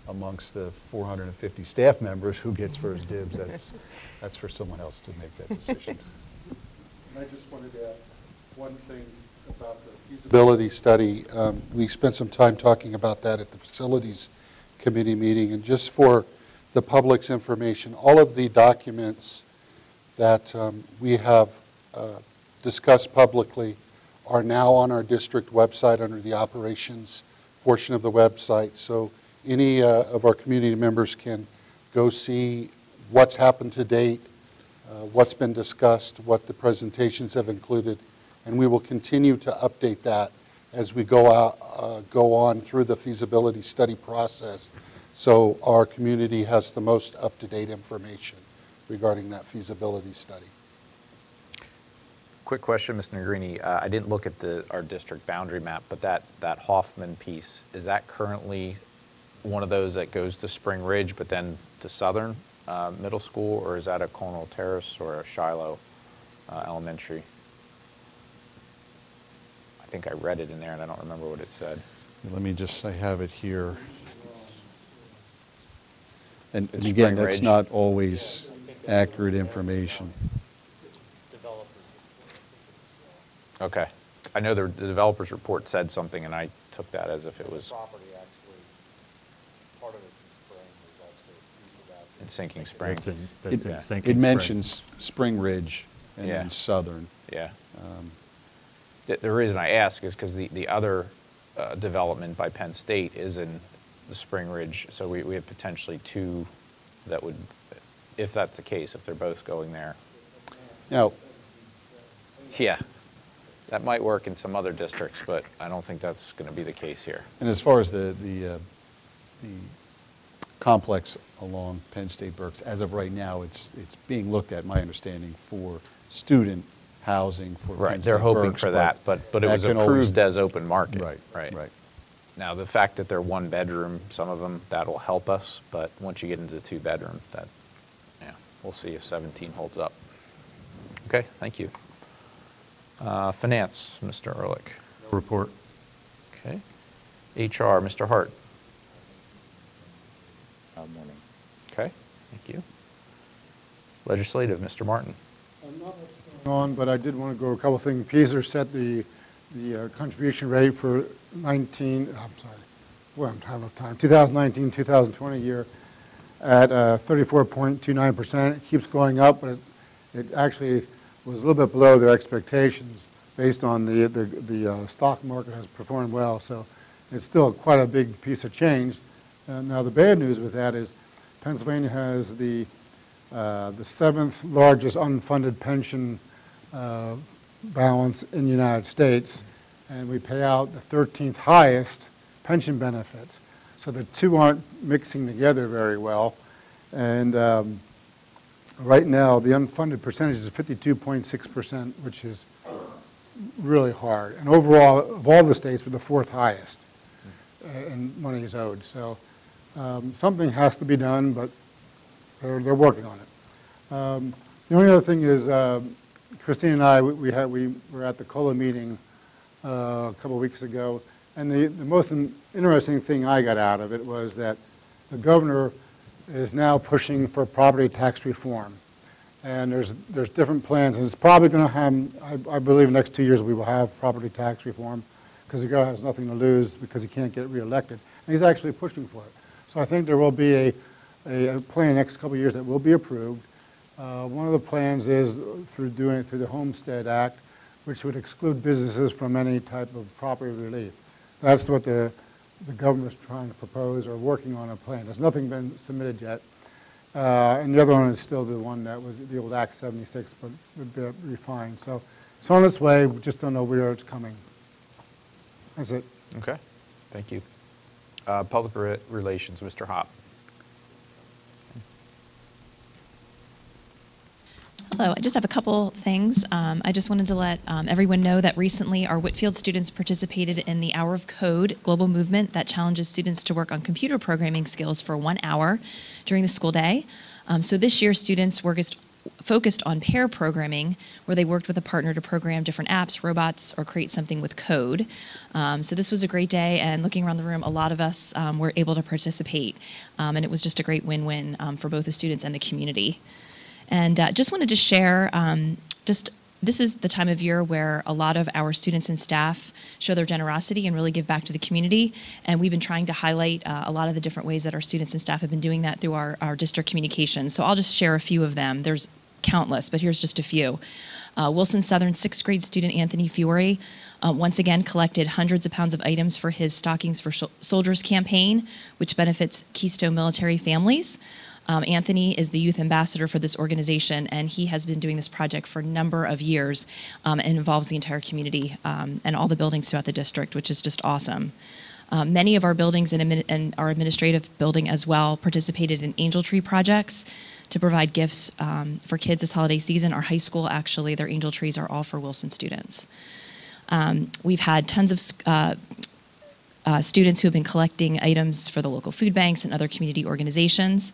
amongst the 450 staff members who gets first dibs, that's for someone else to make that decision. And I just wanted to add one thing about the feasibility study. We spent some time talking about that at the facilities committee meeting, and just for the public's information. All of the documents that we have discussed publicly are now on our district website under the operations portion of the website. So any of our community members can go see what's happened to date, what's been discussed, what the presentations have included, and we will continue to update that as we go on through the feasibility study process, so our community has the most up-to-date information regarding that feasibility study. Quick question, Mr. Negrini. I didn't look at our district boundary map, but that Hoffman piece, is that currently one of those that goes to Spring Ridge but then to Southern Middle School, or is that a Cornwall Terrace or a Shiloh Elementary? I think I read it in there and I don't remember what it said. Let me just, I have it here. And It's again, Spring that's Ridge. not always accurate information. Okay. I know the developer's report said something, and I took that as if it was Property actually, part of it's in Spring, there's also east of that. in Sinking Spring. That's in Sinking It Spring. mentions Spring Ridge and Yeah. then Southern. Yeah. The reason I ask is because the other development by Penn State is in the Spring Ridge, so we have potentially two that would, if that's the case, if they're both going there. Now, Yeah, that might work in some other districts, but I don't think that's going to be the case here. and as far as the complex along Penn State Berks, as of right now, it's being looked at, my understanding, for student housing for Penn Right, State they're hoping Berks, for that, but it that was can always- approved as open market. Right, right. Now, the fact that they're one bedroom, some of them, that'll help us, but once you get into two bedroom, we'll see if 17 holds up. Okay, thank you. Finance, Mr. Ehrlich. Report. Okay. HR, Mr. Hart. Morning. Okay, thank you. Legislative, Mr. Martin. On, but I did want to go over a couple of things. PASER set the contribution rate for 2019, 2020 year at 34.29%. It keeps going up, but it actually was a little bit below their expectations based on the stock market has performed well. So it's still quite a big piece of change. Now the bad news with that is Pennsylvania has the seventh largest unfunded pension balance in the United States, and we pay out the 13th highest pension benefits. So the two aren't mixing together very well. And right now, the unfunded percentage is 52.6%, which is really hard. And overall, of all the states, we're the fourth highest in money is owed. So something has to be done, but they're working on it. The only other thing is, Christine and I, we were at the COLA meeting a couple of weeks ago, and the most interesting thing I got out of it was that the governor is now pushing for property tax reform. And there's different plans, and it's probably going to have, I believe, in the next 2 years we will have property tax reform, because the governor has nothing to lose because he can't get reelected. And he's actually pushing for it. So I think there will be a plan in the next couple of years that will be approved. One of the plans is through the Homestead Act, which would exclude businesses from any type of property relief. That's what the governor's trying to propose or working on a plan. There's nothing been submitted yet. And the other one is still the one that was the old Act 76, but would be refined. So it's on its way. We just don't know where it's coming. That's it. Okay, thank you. Public Relations, Mr. Hopp. Hello, I just have a couple things. I just wanted to let everyone know that recently our Whitfield students participated in the Hour of Code global movement that challenges students to work on computer programming skills for 1 hour during the school day. So this year, students focused on pair programming, where they worked with a partner to program different apps, robots, or create something with code. So this was a great day, and looking around the room, a lot of us were able to participate. And it was just a great win-win for both the students and the community. And just wanted to share just this is the time of year where a lot of our students and staff show their generosity and really give back to the community. And we've been trying to highlight a lot of the different ways that our students and staff have been doing that through our district communications. So I'll just share a few of them. There's countless, but here's just a few. Wilson Southern 6th grade student Anthony Fiore once again collected hundreds of pounds of items for his Stockings for Soldiers campaign, which benefits Keystone military families. Anthony is the youth ambassador for this organization, and he has been doing this project for a number of years and involves the entire community and all the buildings throughout the district, which is just awesome. Many of our buildings and our administrative building as well participated in Angel Tree projects to provide gifts for kids this holiday season. Our high school, actually, their Angel Trees are all for Wilson students. We've had tons of students who have been collecting items for the local food banks and other community organizations.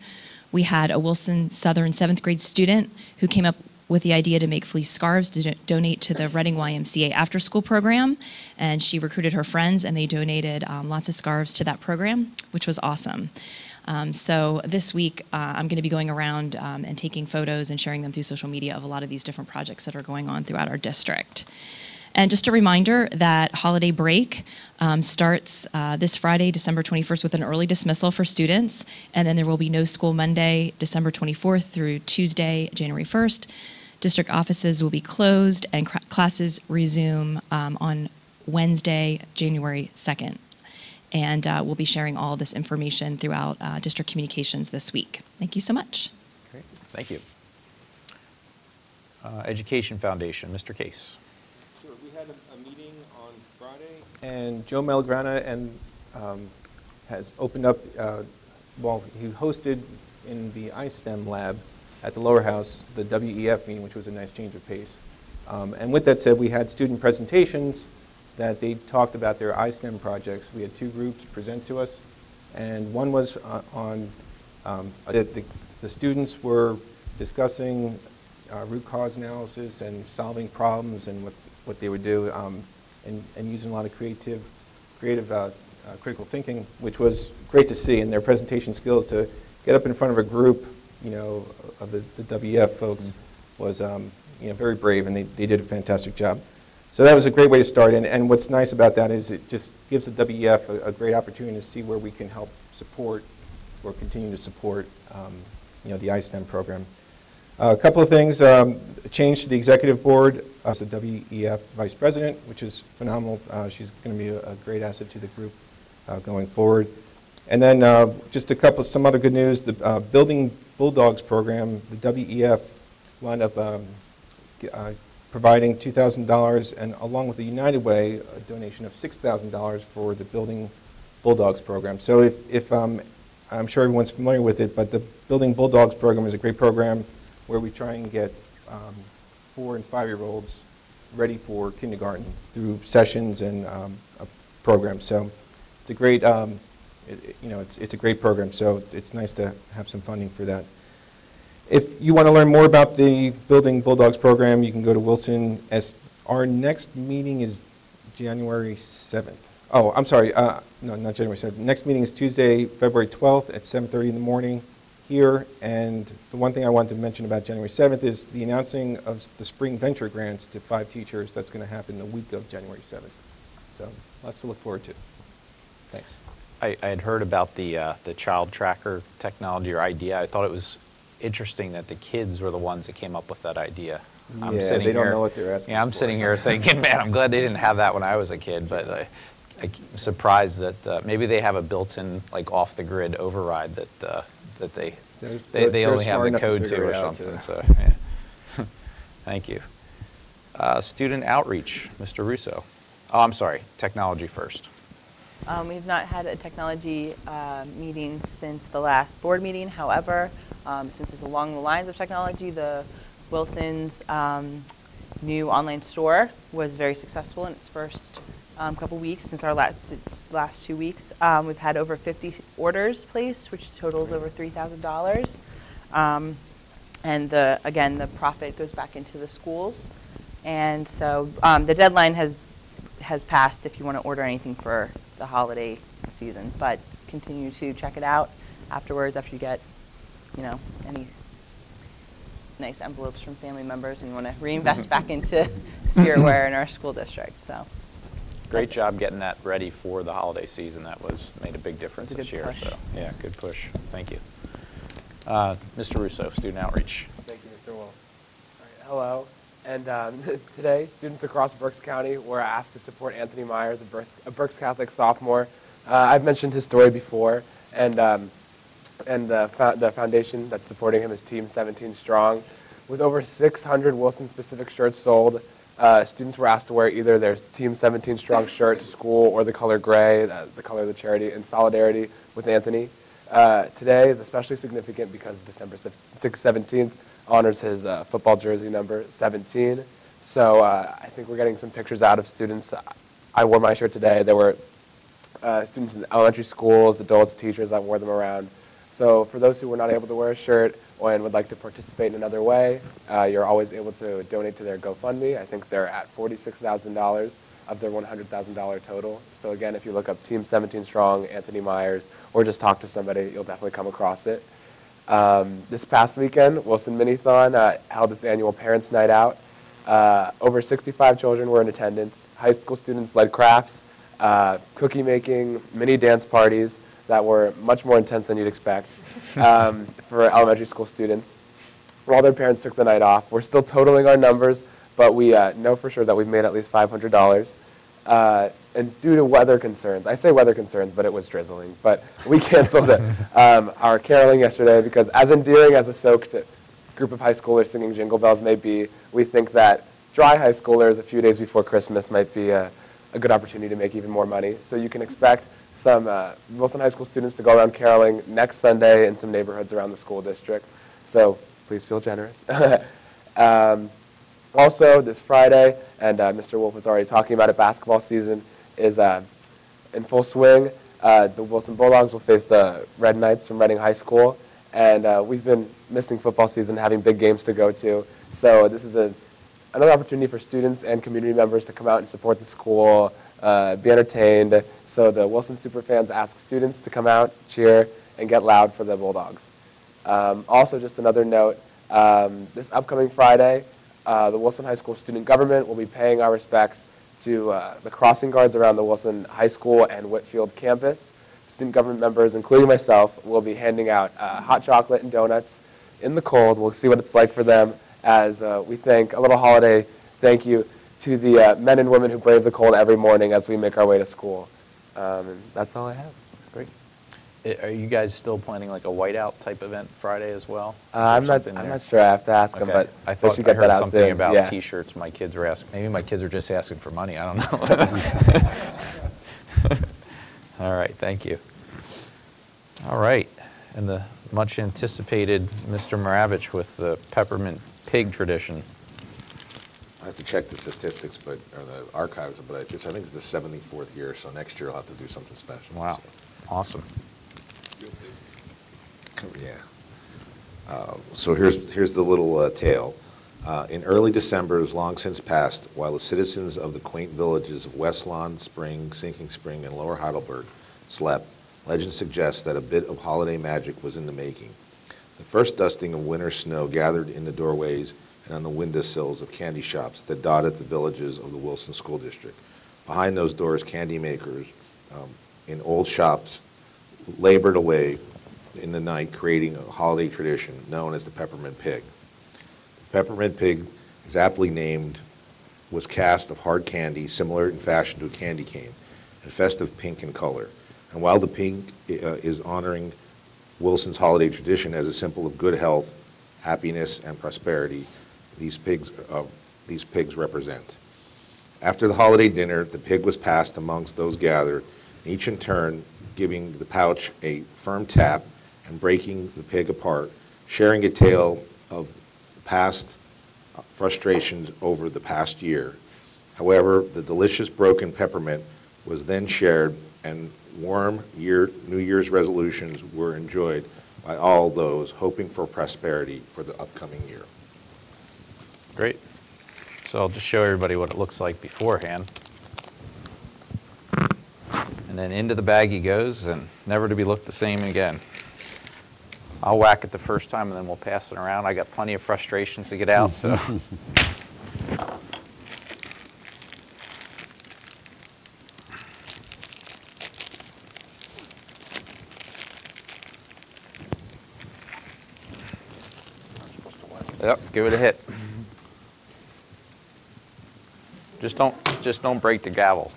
We had a Wilson Southern 7th grade student who came up with the idea to make fleece scarves to donate to the Reading YMCA after school program, and she recruited her friends and they donated lots of scarves to that program, which was awesome. So this week I'm going to be going around and taking photos and sharing them through social media of a lot of these different projects that are going on throughout our district. And just a reminder that holiday break starts this Friday, December 21st, with an early dismissal for students, and then there will be no school Monday, December 24th through Tuesday, January 1st. District offices will be closed, and classes resume on Wednesday, January 2nd. And we'll be sharing all of this information throughout district communications this week. Thank you so much. Great, thank you. Education Foundation, Mr. Case. Sure, we had a meeting on Friday, and Joe Melgrana has opened up, he hosted in the iSTEM lab at the lower house the WEF meeting, which was a nice change of pace. And with that said, we had student presentations that they talked about their iSTEM projects. We had two groups present to us, and one was on the students were discussing root cause analysis and solving problems and what they would do, and using a lot of creative critical thinking, which was great to see. And their presentation skills to get up in front of a group, of the WEF folks was, very brave, and they did a fantastic job. So that was a great way to start. And what's nice about that is it just gives the WEF a great opportunity to see where we can help support or continue to support, the iSTEM program. A couple of things, a change to the executive board as the WEF vice president, which is phenomenal. She's going to be a great asset to the group going forward. And then just some other good news, the Building Bulldogs program, the WEF wound up providing $2,000, and along with the United Way, a donation of $6,000 for the Building Bulldogs program. So if I'm sure everyone's familiar with it, but the Building Bulldogs program is a great program where we try and get 4- and 5-year-olds ready for kindergarten through sessions and a program. So it's a great, it's a great program. So it's nice to have some funding for that. If you want to learn more about the Building Bulldogs program, you can go to Wilson. Our next meeting is January 7th. Oh, I'm sorry. No, not January 7th. Next meeting is Tuesday, February 12th at 7:30 in the morning here. And the one thing I wanted to mention about January 7th is the announcing of the spring venture grants to 5 teachers. That's going to happen the week of January 7th. So lots to look forward to. Thanks. I had heard about the child tracker technology or idea. I thought it was interesting that the kids were the ones that came up with that idea. I'm sitting they don't here, know what they're asking. Yeah, I'm sitting here thinking, man, I'm glad they didn't have that when I was a kid, but I'm surprised that maybe they have a built-in, like, off-the-grid override that they only have the code to or something. So, yeah. Thank you. Student outreach, Mr. Russo. Oh, I'm sorry, technology first. We've not had a technology meeting since the last board meeting. However, since it's along the lines of technology, the Wilson's new online store was very successful in its first couple weeks. Since our last 2 weeks, we've had over 50 orders placed, which totals over $3,000. And again, the profit goes back into the schools. And so the deadline has passed if you want to order anything for the holiday season, but continue to check it out afterwards after you get, any nice envelopes from family members, and we want to reinvest back into spirit wear in our school district. So, Great job getting that ready for the holiday season. That made a big difference It was a this good year. push. So yeah, good push. Thank you. Mr. Russo, Student Outreach. Thank you, Mr. Wolf. All right, hello. And today, students across Berks County were asked to support Anthony Myers, a Berks Catholic sophomore. I've mentioned his story before, and the foundation that's supporting him is Team 17 Strong. With over 600 Wilson-specific shirts sold, students were asked to wear either their Team 17 Strong shirt to school or the color gray, the color of the charity, in solidarity with Anthony. Today is especially significant because December 17th honors his football jersey number 17. So I think we're getting some pictures out of students. I wore my shirt today. There were students in elementary schools, adults, teachers that wore them around. So for those who were not able to wear a shirt and would like to participate in another way, you're always able to donate to their GoFundMe. I think they're at $46,000 of their $100,000 total. So again, if you look up Team 17 Strong, Anthony Myers, or just talk to somebody, you'll definitely come across it. This past weekend, Wilson Minithon held its annual Parents' Night Out. Over 65 children were in attendance. High school students led crafts, cookie making, mini dance parties that were much more intense than you'd expect for elementary school students. While their parents took the night off, we're still totaling our numbers, but we know for sure that we've made at least $500. And due to weather concerns, I say weather concerns, but it was drizzling, but we canceled our caroling yesterday because as endearing as a soaked group of high schoolers singing Jingle Bells may be, we think that dry high schoolers a few days before Christmas might be a good opportunity to make even more money. So you can expect some Wilson High School students to go around caroling next Sunday in some neighborhoods around the school district. So please feel generous. Also, this Friday, and Mr. Wolf was already talking about it, basketball season is in full swing. The Wilson Bulldogs will face the Red Knights from Reading High School, and we've been missing football season, having big games to go to. So this is another opportunity for students and community members to come out and support the school, be entertained. So the Wilson Superfans ask students to come out, cheer, and get loud for the Bulldogs. Also, just another note, this upcoming Friday, the Wilson High School student government will be paying our respects to the crossing guards around the Wilson High School and Whitfield campus. Student government members, including myself, will be handing out hot chocolate and donuts in the cold. We'll see what it's like for them as we thank a little holiday thank you to the men and women who brave the cold every morning as we make our way to school. And that's all I have. Great. Are you guys still planning like a whiteout type event Friday as well? I'm not sure. I have to ask them, but I thought should I get heard that out something soon. about Yeah. T-shirts. My kids were asking. Maybe my kids are just asking for money. I don't know. All right. Thank you. All right. And the much anticipated Mr. Maravich with the peppermint pig tradition. I have to check the statistics, or the archives, but I think it's the 74th year, so next year I'll have to do something special. Wow. So. Awesome. Yeah. So here's the little tale. In early December, it was long since past, while the citizens of the quaint villages of West Lawn Spring, Sinking Spring, and Lower Heidelberg slept, legend suggests that a bit of holiday magic was in the making. The first dusting of winter snow gathered in the doorways and on the windowsills of candy shops that dotted the villages of the Wilson School District. Behind those doors, candy makers in old shops labored away in the night, creating a holiday tradition known as the peppermint pig. The peppermint pig is aptly named, was cast of hard candy, similar in fashion to a candy cane, and festive pink in color. And while the pink is honoring Wilson's holiday tradition as a symbol of good health, happiness, and prosperity, these pigs represent. After the holiday dinner, the pig was passed amongst those gathered, each in turn giving the pouch a firm tap and breaking the pig apart, sharing a tale of past frustrations over the past year. However, the delicious broken peppermint was then shared, and warm New Year's resolutions were enjoyed by all those hoping for prosperity for the upcoming year. Great. So I'll just show everybody what it looks like beforehand. And then into the bag he goes, and never to be looked the same again. I'll whack it the first time, and then we'll pass it around. I got plenty of frustrations to get out, so. Yep, give it a hit. Just don't break the gavel.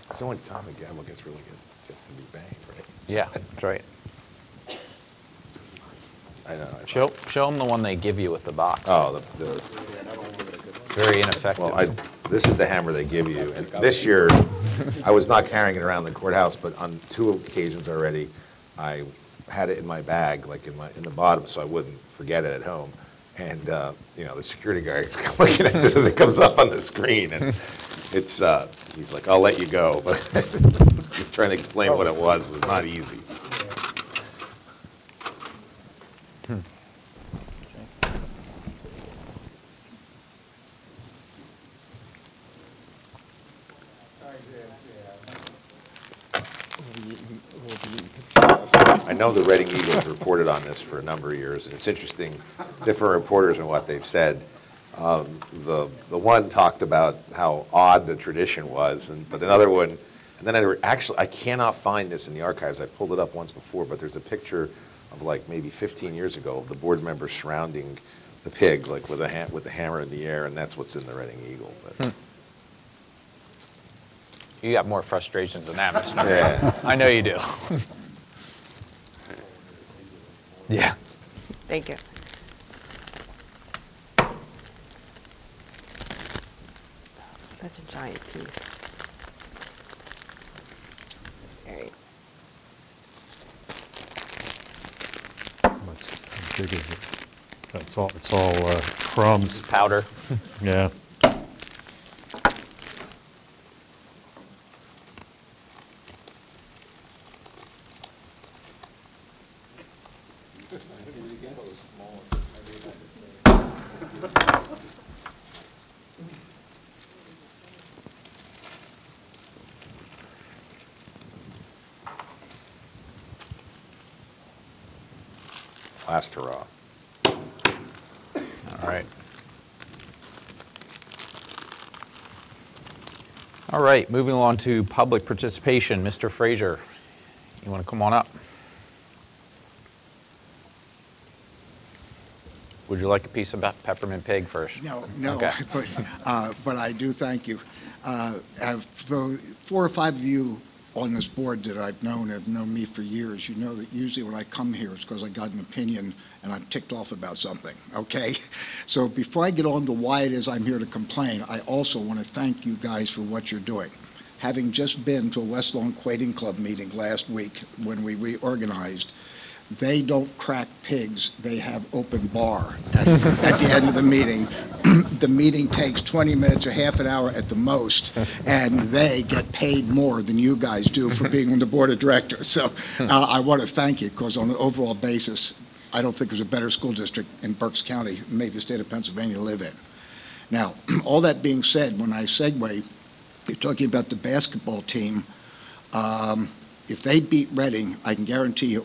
It's the only time the gavel gets to be banged, right? Yeah, that's right. I know. Show them the one they give you with the box. Oh, very ineffective. Well, this is the hammer they give you, and this year, I was not carrying it around the courthouse, but on 2 occasions already, I had it in my bag, like in the bottom, so I wouldn't forget it at home. And the security guard's looking at this as it comes up on the screen, and it's he's like, "I'll let you go," but trying to explain what it was not easy. I know the Reading Eagles reported on this for a number of years, and it's interesting, different reporters and what they've said. The one talked about how odd the tradition was, but another one, and then I cannot find this in the archives. I pulled it up once before, but there's a picture of like maybe 15 years ago of the board members surrounding the pig, like with the hammer in the air, and that's what's in the Reading Eagle. But. You got more frustrations than that, Mr. Yeah. I know you do. Yeah. Thank you. That's a giant piece. All right. How big is it? It's all crumbs. Powder. Yeah. Last hurrah. All right. All right, moving along to public participation. Mr. Frazier, you want to come on up? Would you like a piece of peppermint pig first? No, Okay. but I do thank you. 4 or 5 of you on this board that I've known have known me for years. You know that usually when I come here, it's because I got an opinion and I'm ticked off about something, okay? So before I get on to why it is I'm here to complain, I also want to thank you guys for what you're doing. Having just been to a West Lawn Quaiding Club meeting last week when we reorganized, they don't crack pigs, they have open bar at the end of the meeting. The meeting takes 20 minutes or half an hour at the most, and they get paid more than you guys do for being on the board of directors. So I want to thank you, because on an overall basis, I don't think there's a better school district in Berks County, made the state of Pennsylvania, live in. Now, all that being said, when I segue, you're talking about the basketball team. If they beat Reading, I can guarantee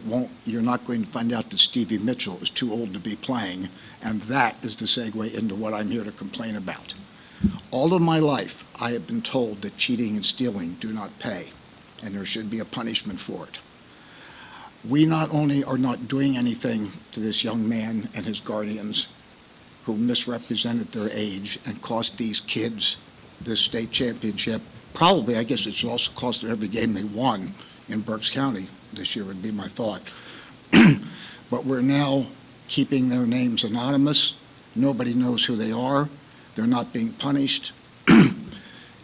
you're not going to find out that Stevie Mitchell is too old to be playing, and that is the segue into what I'm here to complain about. All of my life, I have been told that cheating and stealing do not pay, and there should be a punishment for it. We not only are not doing anything to this young man and his guardians who misrepresented their age and cost these kids this state championship, probably, I guess it should also cost them every game they won in Berks County this year, would be my thought. But we're now keeping their names anonymous. Nobody knows who they are. They're not being punished.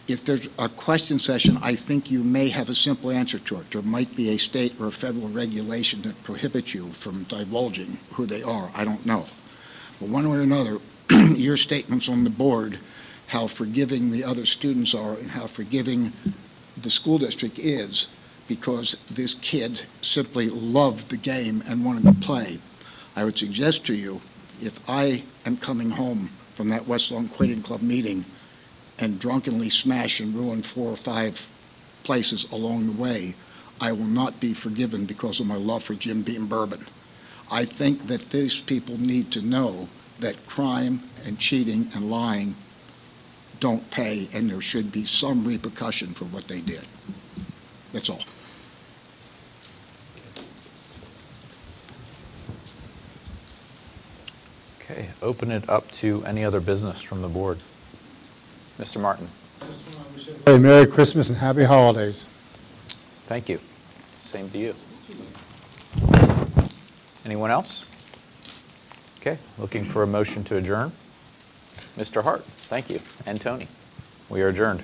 If there's a question session, I think you may have a simple answer to it. There might be a state or a federal regulation that prohibits you from divulging who they are. I don't know. But one way or another, your statements on the board, how forgiving the other students are and how forgiving the school district is, because this kid simply loved the game and wanted to play. I would suggest to you, if I am coming home from that West Lawn Quaiding Club meeting and drunkenly smash and ruin 4 or 5 places along the way, I will not be forgiven because of my love for Jim Beam bourbon. I think that these people need to know that crime and cheating and lying don't pay, and there should be some repercussion for what they did. That's all. Okay, open it up to any other business from the board. Mr. Martin. Hey, Merry Christmas and Happy Holidays. Thank you. Same to you. Anyone else? Okay, looking for a motion to adjourn. Mr. Hart, thank you, and Tony. We are adjourned.